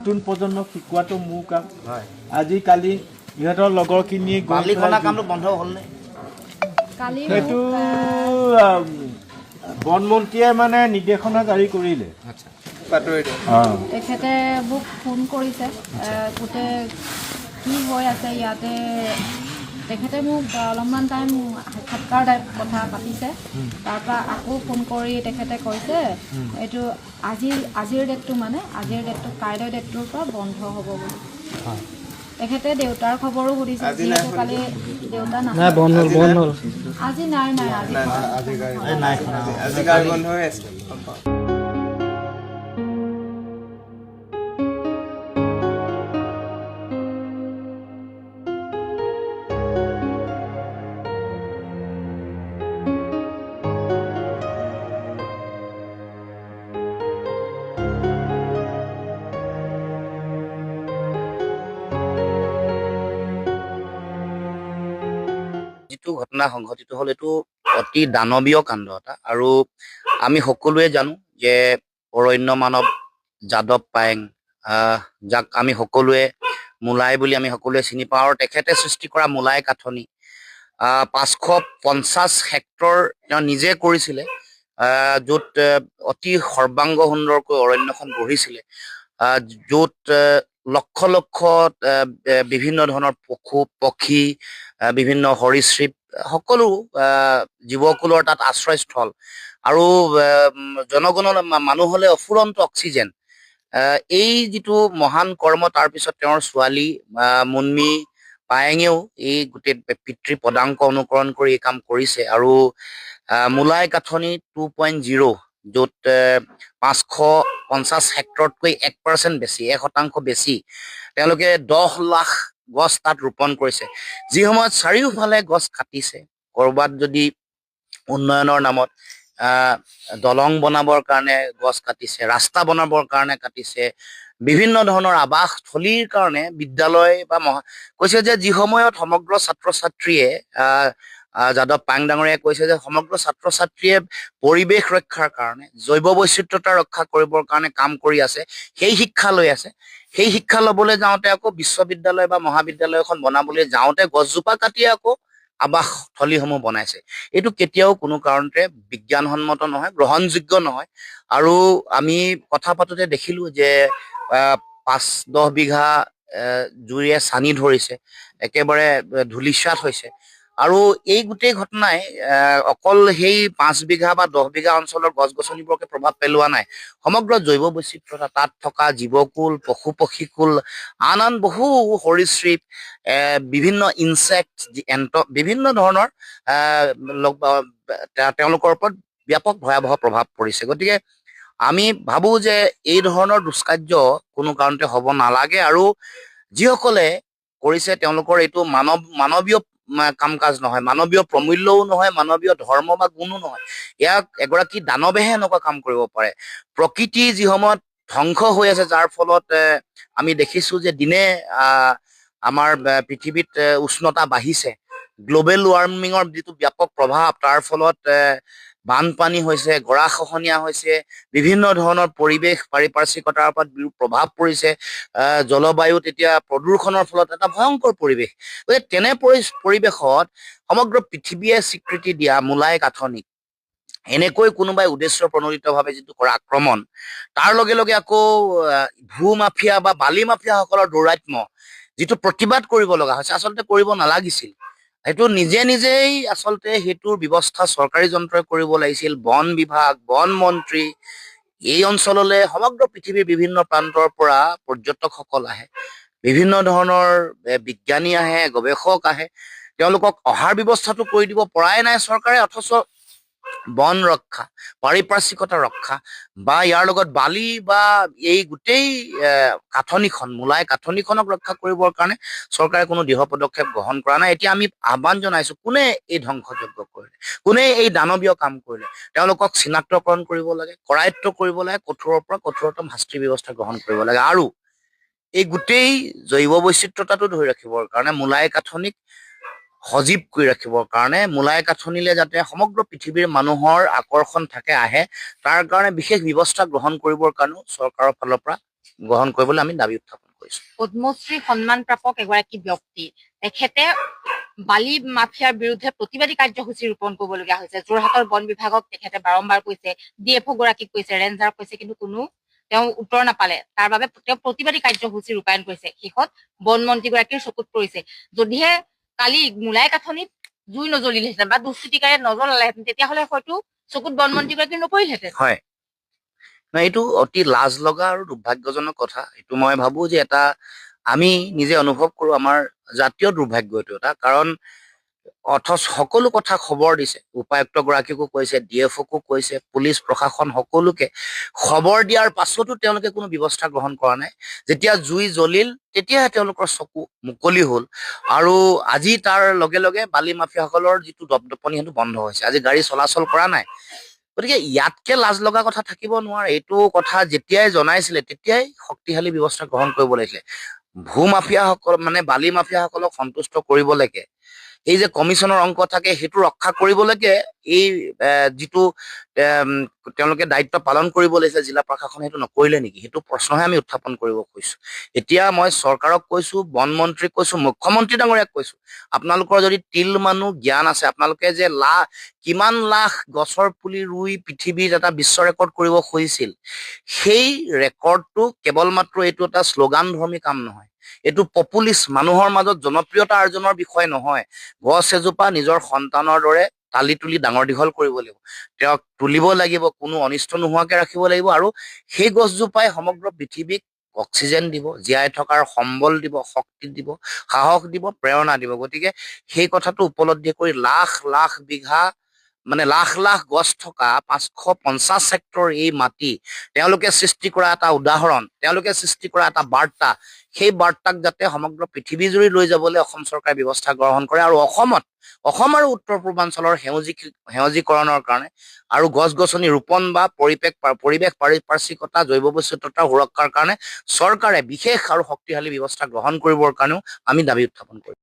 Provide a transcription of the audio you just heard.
নতুন প্ৰজন্মক শিকোৱাটো মোৰ কাম হয়। আজিকালি ইহঁতৰ লগৰখিনিয়ে বালিখনা কামটো বন্ধ হ'লনে? সেইটো বনমন্ত্ৰীয়ে মানে নিৰ্দেশনা জাৰি কৰিলে। তেখেতে মোক ফোন কৰিছে গোটেই কি হৈ আছে ইয়াতে। তেখেতে মোক অলপমান টাইম সাক্ষাৎকাৰ কথা পাতিছে, তাৰপৰা আকৌ ফোন কৰি তেখেতে কৈছে এইটো আজিৰ ডেটটো মানে আজিৰ ডেটটো কাইলৈ ডেটটোৰ পৰা বন্ধ হ'ব বুলি। তেখেতে দেউতাৰ খবৰো সুধিছে, যিহেতু কালি দেউতা নাই বন্ধ হ'ল আজি নাই বন্ধ হৈ আছে। যিটো ঘটনা সংঘটিত হ'ল এইটো অতি দানৱীয় কাণ্ড এটা, আৰু আমি সকলোৱে জানো যে অৰণ্য মানৱ যাদৱ পায়েং, যাক আমি সকলোৱে মোলাই বুলি আমি সকলোৱে চিনি পাওঁ, আৰু তেখেতে সৃষ্টি কৰা মোলাই কাঠনি 550 হেক্টৰ তেওঁ নিজে কৰিছিলে, য'ত অতি সৰ্বাংগ সুন্দৰকৈ অৰণ্যখন গঢ়িছিলে, য'ত লক্ষ লক্ষ বিভিন্ন ধৰণৰ পশু পক্ষী, বিভিন্ন সৰীসৃপ, সকলো জীৱকুলৰ তাত আশ্ৰয়স্থল, আৰু জনগণৰ মানুহলৈ অফুৰন্ত অক্সিজেন। এই যিটো মহান কৰ্ম, তাৰপিছত তেওঁৰ ছোৱালী মুনমি পায়েঙেও এই গোটেই পিতৃ পদাংক অনুকৰণ কৰি এই কাম কৰিছে, আৰু মোলাই কাঠনি 2.0 য'ত 550 হেক্টৰতকৈ 1% বেছি, 1% বেছি, তেওঁলোকে 10 লাখ গছ তাত ৰোপণ কৰিছে। যি সময়ত চাৰিওফালে গছ কাটিছে, ক'ৰবাত যদি উন্নয়নৰ নামত দলং বনাবৰ কাৰণে গছ কাটিছে, ৰাস্তা বনাবৰ কাৰণে কাটিছে, বিভিন্ন ধৰণৰ আৱাসস্থলীৰ কাৰণে বিদ্যালয় বা কৈছে যে যি সময়ত সমগ্ৰ ছাত্ৰ ছাত্ৰীয়ে যাদৱ পায়েং ডাঙৰীয়াই কৈছে যে সমগ্ৰ ছাত্ৰ ছাত্ৰীয়ে পৰিৱেশ ৰক্ষাৰ কাৰণে, জৈৱ বৈচিত্ৰতা ৰক্ষা কৰিবৰ কাৰণে কাম কৰি আছে, সেই শিক্ষা লৈ আছে। সেই শিক্ষা ল'বলৈ যাওঁতে আকৌ বিশ্ববিদ্যালয় বা মহাবিদ্যালয় এখন বনাবলৈ যাওঁতে গছজোপা কাটি আকৌ আৱাসস্থলীসমূহ বনাইছে। এইটো কেতিয়াও কোনো কাৰণতে বিজ্ঞানসন্মত নহয়, গ্ৰহণযোগ্য নহয়। আৰু আমি কথা পাতোতে দেখিলো যে 5-10 বিঘা জুইৰে চানি ধৰিছে, একেবাৰে ধূলিসাৎ হৈছে। আৰু এই গোটেই ঘটনাই অকল সেই 5 বিঘা বা 10 বিঘা অঞ্চলৰ গছ গছনিবোৰকে প্ৰভাৱ পেলোৱা নাই, সমগ্ৰ জৈৱ বৈচিত্ৰতা, তাত থকা জীৱকুল, পশু পক্ষীকুল, আন বহু সৰীসৃপ, বিভিন্ন ইনচেক্ট, বিভিন্ন ধৰণৰ তেওঁলোকৰ ওপৰত ব্যাপক ভয়াৱহ প্ৰভাৱ পৰিছে। গতিকে আমি ভাবো যে এই ধৰণৰ দুষ্কাৰ্য কোনো কাৰণতে হ'ব নালাগে, আৰু যিসকলে কৰিছে তেওঁলোকৰ এইটো মানৱীয় কাম কাজ নহয়, মানৱীয় প্ৰমূল্যও নহয়, মানৱীয় ধৰ্ম বা গুণো নহয়। ইয়াক এগৰাকী দানৱেহে এনেকুৱা কাম কৰিব পাৰে। প্ৰকৃতি যি সময়ত ধ্বংস হৈ আছে, যাৰ ফলত আমি দেখিছো যে দিনে আমাৰ পৃথিৱীত উষ্ণতা বাঢ়িছে, গ্ল'বেল ৱাৰ্মিঙৰ যিটো ব্যাপক প্ৰভাৱ, তাৰ ফলত বানপানী হৈছে, গৰাখহনীয়া হৈছে, বিভিন্ন ধৰণৰ পৰিৱেশ পাৰিপাৰ্শ্বিকতাৰ ওপৰত বিৰূপ প্ৰভাৱ পৰিছে, জলবায়ুত এতিয়া প্ৰদূষণৰ ফলত এটা ভয়ংকৰ পৰিৱেশ। গতিকে তেনে পৰিৱেশত সমগ্ৰ পৃথিৱীয়ে স্বীকৃতি দিয়া মোলাই কাঠনি এনেকৈ কোনোবাই উদ্দেশ্য প্ৰণোদিতভাৱে যিটো কৰা আক্ৰমণ, তাৰ লগে লগে আকৌ ভূ মাফিয়া বা বালি মাফিয়াসকলৰ দৌৰাত্ম্য, যিটো প্ৰতিবাদ কৰিব লগা হৈছে, আচলতে কৰিব নালাগিছিল। সেইটো নিজেই আচলতে সেইটোৰ ব্যৱস্থা চৰকাৰী যন্ত্ৰই কৰিব লাগিছিল। বন বিভাগ, বন মন্ত্ৰী, এই অঞ্চললৈ সমগ্ৰ পৃথিৱীৰ বিভিন্ন প্ৰান্তৰ পৰা পৰ্যটকসকল আহে, বিভিন্ন ধৰণৰ বিজ্ঞানী আহে, গৱেষক আহে, তেওঁলোকক অহাৰ ব্যৱস্থাটো কৰি দিব পৰাই নাই চৰকাৰে, অথচ বন ৰক্ষা, পাৰিপাৰ্শ্বিকতা ৰক্ষা বা ইয়াৰ লগত বালি বা এই গোটেই কাঠনিখন, মোলাই কাঠনিখনক ৰক্ষা কৰিবৰ কাৰণে চৰকাৰে কোনো দৃঢ় পদক্ষেপ গ্ৰহণ কৰা নাই। এতিয়া আমি আহ্বান জনাইছো, কোনে এই ধ্বংসযজ্ঞ কৰিলে, কোনে এই দানৱীয় কাম কৰিলে, তেওঁলোকক চিনাক্তকৰণ কৰিব লাগে, কৰায়ত্ব কৰিব লাগে, কঠোৰৰ পৰা কঠোৰতম শাস্তিৰ ব্যৱস্থা গ্ৰহণ কৰিব লাগে। আৰু এই গোটেই জৈৱ বৈচিত্ৰতাটো ধৰি ৰাখিবৰ কাৰণে, মোলাই কাঠনিক সজীৱ কৰি ৰাখিবৰ কাৰণে, মোলাই কাঠনিলে যাতে সমগ্ৰ পৃথিৱীৰ মানুহৰ আকৰ্ষণ থাকে, আহে, তাৰ কাৰণে বিশেষ ব্যৱস্থা গ্ৰহণ কৰিবৰ কাৰণেও চৰকাৰৰ ফালৰ পৰা গ্ৰহণ কৰিবলৈ আমি দাবী উত্থাপন কৰিছো। পদ্মশ্ৰী সন্মান প্ৰাপক এগৰাকী ব্যক্তি, তেখেতে বালি মাফিয়াৰ বিৰুদ্ধে প্ৰতিবাদী কাৰ্যসূচী ৰূপণ কৰিবলগীয়া হৈছে। যোৰহাটৰ বন বিভাগক তেখেতে বাৰম্বাৰ কৈছে, DFO গৰাকীক কৈছে, ৰেঞ্জাৰক কৈছে, কিন্তু কোনো তেওঁ উত্তৰ নাপালে। তাৰ বাবে তেওঁ প্ৰতিবাদী কাৰ্যসূচী ৰূপায়ণ কৰিছে। শেষত বন মন্ত্ৰীগৰাকীৰ চকুত পৰিছে। যদিহে কালি মূলাই কাঠনিত জুই নজ্বলিলেহেঁতেন বা দুষ্কৃতিকাৰে নজ্বলালেহেঁতেন, তেতিয়াহ'লে হয়তো চকুত বন মন্ত্ৰীগৰাকীৰ নপৰিলহেঁতেন। হয়, এইটো অতি লাজ লগা আৰু দুৰ্ভাগ্যজনক কথা। এইটো মই ভাবো যে এটা আমি নিজে অনুভৱ কৰো, আমাৰ জাতীয় দুৰ্ভাগ্য এইটো এটা। কাৰণ অথচ সকলো কথা খবৰ দিছে, উপায়ুক্ত গৰাকীকো কৈছে, DFOকো কৈছে, পুলিচ প্ৰশাসন সকলোকে খবৰ দিয়াৰ পাছতো তেওঁলোকে কোনো ব্যৱস্থা গ্ৰহণ কৰা নাই। যেতিয়া জুই জ্বলিল তেতিয়াহে তেওঁলোকৰ চকু মুকলি হ'ল। আৰু আজি তাৰ লগে লগে বালি মাফিয়াসকলৰ যিটো দপদপনি সেইটো বন্ধ হৈছে। আজি গাড়ী চলাচল কৰা নাই। গতিকে ইয়াতকে লাজ লগা কথা থাকিব নোৱাৰে। এইটো কথা যেতিয়াই জনাইছিলে তেতিয়াই শক্তিশালী ব্যৱস্থা গ্ৰহণ কৰিব লাগিছিলে। ভূ মাফিয়াসকল মানে বালি মাফিয়াসকলক সন্তুষ্ট কৰিবলৈকে এই যে কমিশ্যনৰ অংক থাকে সেইটো ৰক্ষা কৰিবলৈকে এই যিটো তেওঁলোকে দায়িত্ব পালন কৰিব লাগিছে জিলা প্ৰশাসনে, সেইটো নকৰিলে নেকি? সেইটো প্ৰশ্নহে আমি উত্থাপন কৰিব কৈছো। এতিয়া মই চৰকাৰক কৈছো, বন মন্ত্ৰীক কৈছো, মুখ্যমন্ত্ৰী ডাঙৰীয়াক কৈছো, আপোনালোকৰ যদি তিল মানুহ জ্ঞান আছে, আপোনালোকে যে কিমান লাখ গছৰ পুলি ৰুই পৃথিৱীত এটা বিশ্ব ৰেকৰ্ড কৰিব খুজিছিল, সেই ৰেকৰ্ডটো কেৱল মাত্ৰ এইটো এটা শ্লোগান ধৰ্মী কাম নহয়। এইটো পপুলিষ্ট, মানুহৰ মাজত জনপ্ৰিয়তা অৰ্জনৰ বিষয় নহয়। গছ এজোপা নিজৰ সন্তানৰ দৰে তালি তুলি ডাঙৰ দীঘল কৰিব লাগিব, তেওঁক তুলিব লাগিব, কোনো অনিষ্ট নোহোৱাকে ৰাখিব লাগিব। আৰু সেই গছজোপাই সমগ্ৰ পৃথিৱীক অক্সিজেন দিব, জীয়াই থকাৰ সম্বল দিব, শক্তি দিব, সাহস দিব, প্ৰেৰণা দিব। গতিকে সেই কথাটো উপলব্ধি কৰি লাখ লাখ বিঘা মানে লাখ লাখ গছ থকা 550 হেক্টৰ এই মাটি তেওঁলোকে সৃষ্টি কৰা এটা উদাহৰণ, তেওঁলোকে সৃষ্টি কৰা এটা বাৰ্তা, সেই বাৰ্তাক যাতে সমগ্ৰ পৃথিৱী জুৰি লৈ যাবলৈ অসম চৰকাৰে ব্যৱস্থা গ্ৰহণ কৰে। আৰু অসম আৰু উত্তৰ পূৰ্বাঞ্চলৰ সেউজীকৰণৰ কাৰণে আৰু গছ গছনি ৰোপণ বা পৰিৱেশ পাৰিপাৰ্শ্বিকতা, জৈৱ বৈচিত্ৰতা সুৰক্ষাৰ কাৰণে চৰকাৰে বিশেষ আৰু শক্তিশালী ব্যৱস্থা গ্ৰহণ কৰিবৰ কাৰণেও আমি দাবী উত্থাপন কৰিম।